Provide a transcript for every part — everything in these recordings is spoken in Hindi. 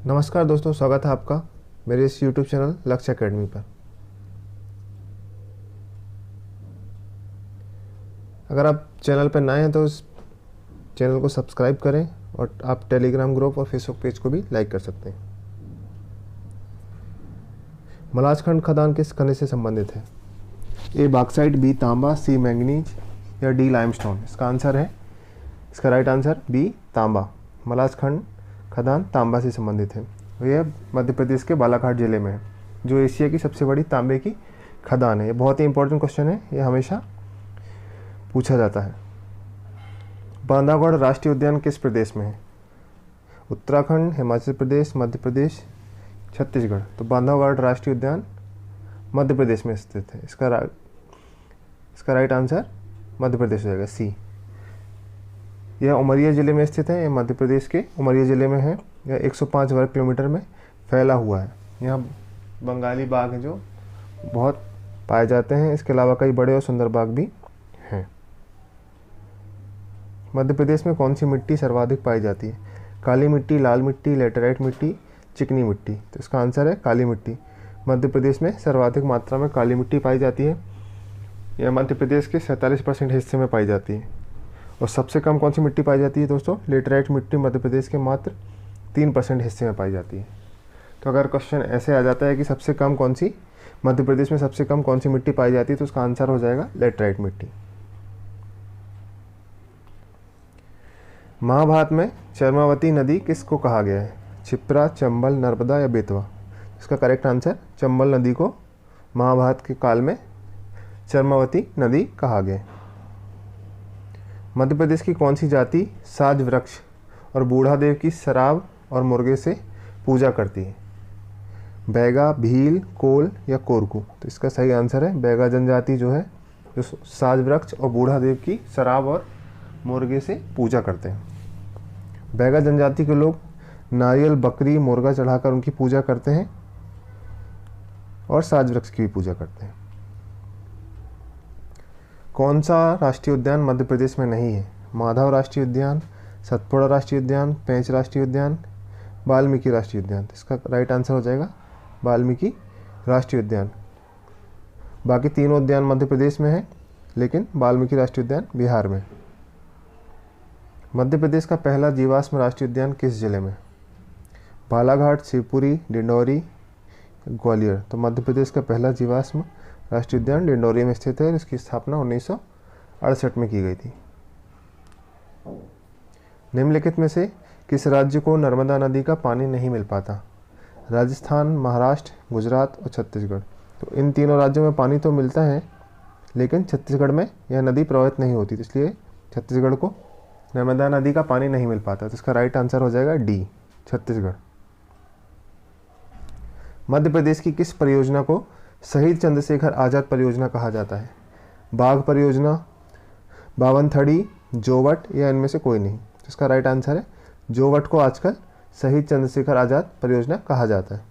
नमस्कार दोस्तों, स्वागत है आपका मेरे इस YouTube चैनल लक्ष्य एकेडमी पर। अगर आप चैनल पर नए हैं तो इस चैनल को सब्सक्राइब करें और आप टेलीग्राम ग्रुप और फेसबुक पेज को भी लाइक कर सकते हैं। मलाजखंड खदान किस खनिज से संबंधित है? ए बॉक्साइट, बी तांबा, सी मैंगनीज या डी लाइमस्टोन? इसका आंसर है, इसका राइट आंसर बी तांबा। मलाजखंड खदान तांबा से संबंधित है। यह मध्य प्रदेश के बालाघाट जिले में है, जो एशिया की सबसे बड़ी तांबे की खदान है। ये बहुत ही इंपॉर्टेंट क्वेश्चन है, ये हमेशा पूछा जाता है। बांधवगढ़ राष्ट्रीय उद्यान किस प्रदेश में है? उत्तराखंड, हिमाचल प्रदेश, मध्य प्रदेश, छत्तीसगढ़। तो बांधवगढ़ राष्ट्रीय उद्यान मध्य प्रदेश में स्थित है। इसका राइट आंसर मध्य प्रदेश हो जाएगा, सी। यह उमरिया ज़िले में स्थित है। यह मध्य प्रदेश के उमरिया ज़िले में है। यह 105 वर्ग किलोमीटर में फैला हुआ है। यहाँ बंगाली बाघ हैं जो बहुत पाए जाते हैं। इसके अलावा कई बड़े और सुंदर बाघ भी हैं। मध्य प्रदेश में कौन सी मिट्टी सर्वाधिक पाई जाती है? काली मिट्टी, लाल मिट्टी, लेटेराइट मिट्टी, चिकनी मिट्टी। तो इसका आंसर है काली मिट्टी। मध्य प्रदेश में सर्वाधिक मात्रा में काली मिट्टी पाई जाती है। यह मध्य प्रदेश के 47% हिस्से में पाई जाती है। और सबसे कम कौन सी मिट्टी पाई जाती है दोस्तों? लेटेराइट मिट्टी मध्य प्रदेश के मात्र 3% हिस्से में पाई जाती है। तो अगर क्वेश्चन ऐसे आ जाता है कि सबसे कम कौन सी, मध्य प्रदेश में सबसे कम कौन सी मिट्टी पाई जाती है, तो उसका आंसर हो जाएगा लेटेराइट मिट्टी। महाभारत में चर्मावती नदी किसको कहा गया है? क्षिप्रा, चंबल, नर्मदा या बेतवा? इसका करेक्ट आंसर चंबल नदी को महाभारत के काल में चर्मावती नदी कहा गया। मध्य प्रदेश की कौन सी जाति साज वृक्ष और बूढ़ादेव की शराब और मुर्गे से पूजा करती है? बैगा, भील, कोल या कोरकू? तो इसका सही आंसर है बैगा जनजाति जो है, जो साज वृक्ष और बूढ़ादेव की शराब और मुर्गे से पूजा करते हैं। बैगा जनजाति के लोग नारियल, बकरी, मुर्गा चढ़ाकर उनकी पूजा करते हैं और साज वृक्ष की भी पूजा करते हैं। कौन सा राष्ट्रीय उद्यान मध्य प्रदेश में नहीं है? माधव राष्ट्रीय उद्यान, सतपुड़ा राष्ट्रीय उद्यान, पेंच राष्ट्रीय उद्यान, वाल्मीकि राष्ट्रीय उद्यान? इसका राइट आंसर हो जाएगा वाल्मीकि राष्ट्रीय उद्यान। बाकी तीनों उद्यान मध्य प्रदेश में हैं, लेकिन वाल्मीकि राष्ट्रीय उद्यान बिहार में। मध्य प्रदेश का पहला जीवाश्म राष्ट्रीय उद्यान किस जिले में? बालाघाट, शिवपुरी, डिंडौरी, ग्वालियर? तो मध्य प्रदेश का पहला जीवाश्म राष्ट्रीय उद्यान डिंडौरी में स्थित है। इसकी स्थापना 1968 में की गई थी। निम्नलिखित में से किस राज्य को नर्मदा नदी का पानी नहीं मिल पाता? राजस्थान, महाराष्ट्र, गुजरात और छत्तीसगढ़? तो इन तीनों राज्यों में पानी तो मिलता है, लेकिन छत्तीसगढ़ में यह नदी प्रवाहित नहीं होती, तो इसलिए छत्तीसगढ़ को नर्मदा नदी का पानी नहीं मिल पाता। तो इसका राइट आंसर हो जाएगा डी, छत्तीसगढ़। मध्य प्रदेश की किस परियोजना को शहीद चंद्रशेखर आज़ाद परियोजना कहा जाता है? बाघ परियोजना, बावनथड़ी, जोवट या इनमें से कोई नहीं? इसका राइट आंसर है जोवट को आजकल शहीद चंद्रशेखर आज़ाद परियोजना कहा जाता है।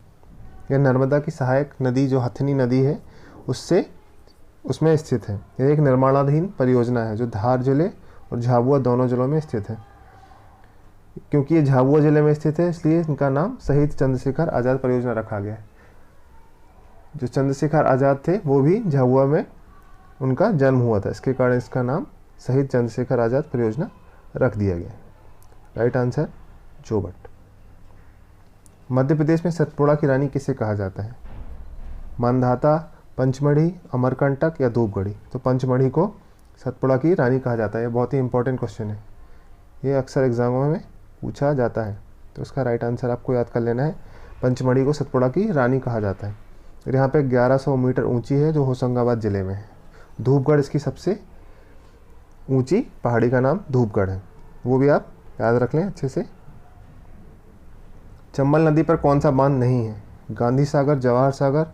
यह नर्मदा की सहायक नदी जो हथनी नदी है उसमें स्थित है। यह एक निर्माणाधीन परियोजना है जो धार जिले और झाबुआ दोनों जिलों में स्थित है। क्योंकि ये झाबुआ जिले में स्थित है, इसलिए इनका नाम शहीद चंद्रशेखर आज़ाद परियोजना रखा गया है। जो चंद्रशेखर आज़ाद थे वो भी झाबुआ में उनका जन्म हुआ था, इसके कारण इसका नाम शहीद चंद्रशेखर आज़ाद परियोजना रख दिया गया। राइट आंसर जोवट। मध्य प्रदेश में सतपुड़ा की रानी किसे कहा जाता है? मांधाता, पंचमढ़ी, अमरकंटक या धूपगढ़ी? तो पंचमढ़ी को सतपुड़ा की रानी कहा जाता है। ये बहुत ही इंपॉर्टेंट क्वेश्चन है, ये अक्सर एग्जामों में पूछा जाता है, तो इसका राइट आंसर आपको याद कर लेना है। पंचमढ़ी को सतपुड़ा की रानी कहा जाता है। और यहाँ पे 1100 मीटर ऊंची है, जो होशंगाबाद ज़िले में है। धूपगढ़ इसकी सबसे ऊंची पहाड़ी का नाम धूपगढ़ है, वो भी आप याद रख लें अच्छे से। चंबल नदी पर कौन सा बांध नहीं है? गांधी सागर, जवाहर सागर,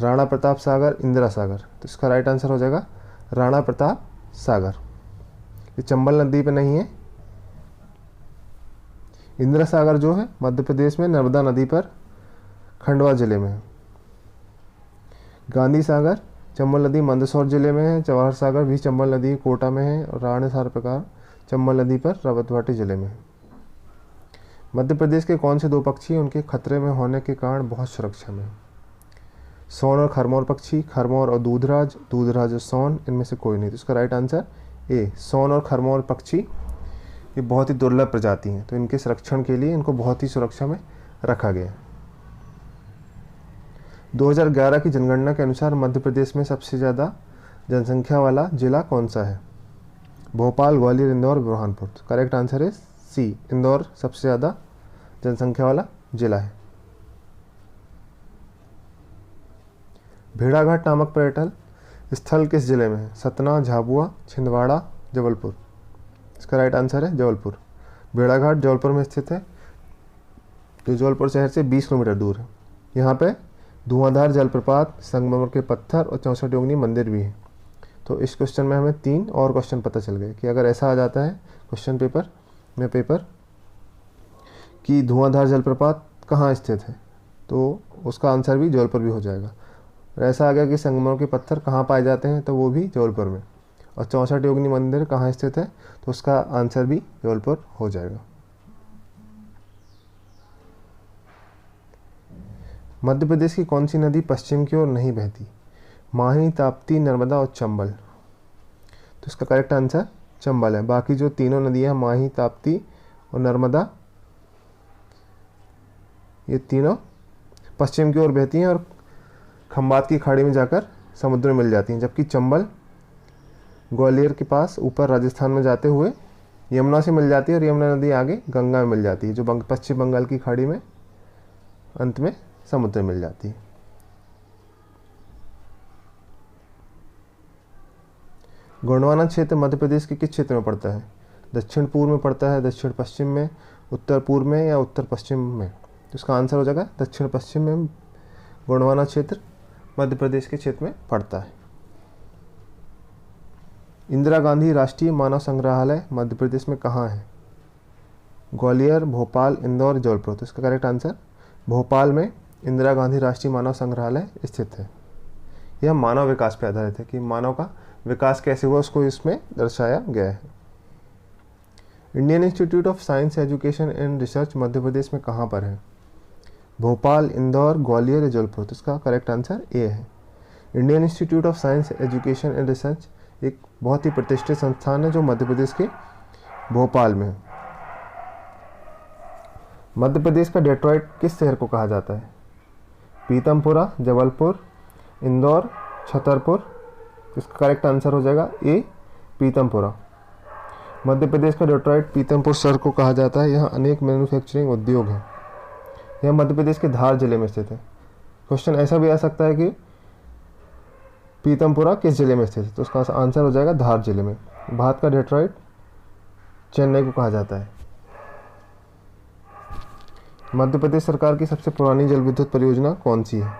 राणा प्रताप सागर, इंदिरा सागर? तो इसका राइट आंसर हो जाएगा राणा प्रताप सागर। ये चंबल नदी पर नहीं है। इंदिरा सागर जो है मध्य प्रदेश में नर्मदा नदी पर खंडवा जिले में है। गांधी सागर, चंबल नदी मंदसौर जिले में है। जवाहर सागर भी चंबल नदी कोटा में है। और राणा सागर प्रकार चंबल नदी पर रावतवाटी जिले में है। मध्य प्रदेश के कौन से दो पक्षी उनके खतरे में होने के कारण बहुत सुरक्षा में? सोन और खरमोर पक्षी, खरमोर और दूधराज, दूधराज और सोन, इनमें से कोई नहीं। तो इसका राइट आंसर ए, सोन और खरमोर पक्षी ये बहुत ही दुर्लभ प्रजाति हैं, तो इनके संरक्षण के लिए इनको बहुत ही सुरक्षा में रखा गया। 2011 की जनगणना के अनुसार मध्य प्रदेश में सबसे ज़्यादा जनसंख्या वाला जिला कौन सा है? भोपाल, ग्वालियर, इंदौर, बुरहानपुर। करेक्ट आंसर है सी, इंदौर सबसे ज़्यादा जनसंख्या वाला जिला है। भेड़ाघाट नामक पर्यटन स्थल किस जिले में है? सतना, झाबुआ, छिंदवाड़ा, जबलपुर। इसका राइट आंसर है जबलपुर। भेड़ाघाट जबलपुर में स्थित है, जो जबलपुर शहर से 20 किलोमीटर दूर है। यहाँ पे धुआंधार जलप्रपात, संगमरमर के पत्थर और 64 योगिनी मंदिर भी है। तो इस क्वेश्चन में हमें 3 और क्वेश्चन पता चल गए कि अगर ऐसा आ जाता है क्वेश्चन पेपर कि धुआंधार जलप्रपात कहाँ स्थित है, तो उसका आंसर भी जबलपुर भी हो जाएगा। और ऐसा आ गया कि संगमरमर के पत्थर कहाँ पाए जाते हैं, तो वो भी जबलपुर में। और 64 योगिनी मंदिर कहाँ स्थित है, तो उसका आंसर भी जबलपुर हो जाएगा। मध्य प्रदेश की कौन सी नदी पश्चिम की ओर नहीं बहती? माही, ताप्ती, नर्मदा और चंबल। तो इसका करेक्ट आंसर चंबल है। बाकी जो तीनों नदियाँ माही, ताप्ती और नर्मदा, ये तीनों पश्चिम की ओर बहती हैं और खंबात की खाड़ी में जाकर समुद्र में मिल जाती हैं, जबकि चंबल ग्वालियर के पास ऊपर राजस्थान में जाते हुए यमुना से मिल जाती है और यमुना नदी आगे गंगा में मिल जाती है, जो पश्चिम बंगाल की खाड़ी में अंत में समुद्र में मिल जाती है। गोंडवाना क्षेत्र मध्य प्रदेश के किस क्षेत्र में पड़ता है? दक्षिण पूर्व में पड़ता है, दक्षिण पश्चिम में, उत्तर पूर्व में या उत्तर पश्चिम में? तो इसका आंसर हो जाएगा दक्षिण पश्चिम में गोंडवाना क्षेत्र मध्य प्रदेश के क्षेत्र में पड़ता है। इंदिरा गांधी राष्ट्रीय मानव संग्रहालय मध्य प्रदेश में कहाँ है? ग्वालियर, भोपाल, इंदौर, जबलपुर। तो इसका करेक्ट आंसर भोपाल में इंदिरा गांधी राष्ट्रीय मानव संग्रहालय स्थित है। यह मानव विकास पर आधारित है कि मानव का विकास कैसे हुआ उसको इसमें दर्शाया गया है। Indian institute of science education and research Madhya Pradesh में कहाँ पर है? भोपाल, इंदौर, ग्वालियर या जबलपुर। तो इसका करेक्ट आंसर ए है। Indian institute of science education and research एक बहुत ही प्रतिष्ठित संस्थान है जो मध्य प्रदेश के भोपाल में है। मध्य प्रदेश का डेट्रॉइट किस शहर को कहा जाता है? पीतमपुरा, जबलपुर, इंदौर, छतरपुर। इसका करेक्ट आंसर हो जाएगा ए, पीतमपुरा। मध्य प्रदेश का डेट्रॉइट पीतमपुर शहर को कहा जाता है। यहाँ अनेक मैन्युफैक्चरिंग उद्योग हैं। यह मध्य प्रदेश के धार जिले में स्थित है। क्वेश्चन ऐसा भी आ सकता है कि पीतमपुरा किस जिले में स्थित है, तो उसका आंसर हो जाएगा धार जिले में। भारत का डेट्रॉइट चेन्नई को कहा जाता है। मध्य प्रदेश सरकार की सबसे पुरानी जल विद्युत परियोजना कौन सी है?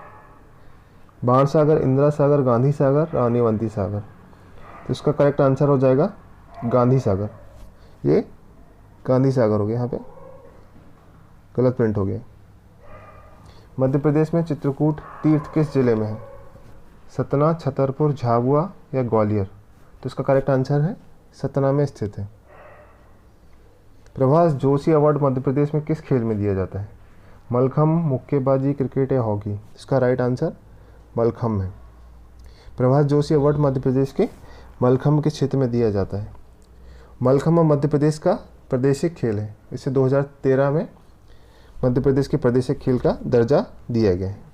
बाण सागर, इंदिरा सागर, गांधी सागर, रानीवंती सागर। तो इसका करेक्ट आंसर हो जाएगा गांधी सागर। ये गांधी सागर हो गया, यहाँ पे गलत प्रिंट हो गया। मध्य प्रदेश में चित्रकूट तीर्थ किस जिले में है? सतना, छतरपुर, झाबुआ या ग्वालियर। तो इसका करेक्ट आंसर है सतना में स्थित है। प्रभाष जोशी अवार्ड मध्य प्रदेश में किस खेल में दिया जाता है? मलखम्ब, मुक्केबाजी, क्रिकेट या हॉकी। इसका राइट आंसर मलखम्ब है। प्रभाष जोशी अवार्ड मध्य प्रदेश के मलखम्ब के क्षेत्र में दिया जाता है। मलखम्ब मध्य प्रदेश का प्रादेशिक खेल है। इसे 2013 में मध्य प्रदेश के प्रादेशिक खेल का दर्जा दिया गया है।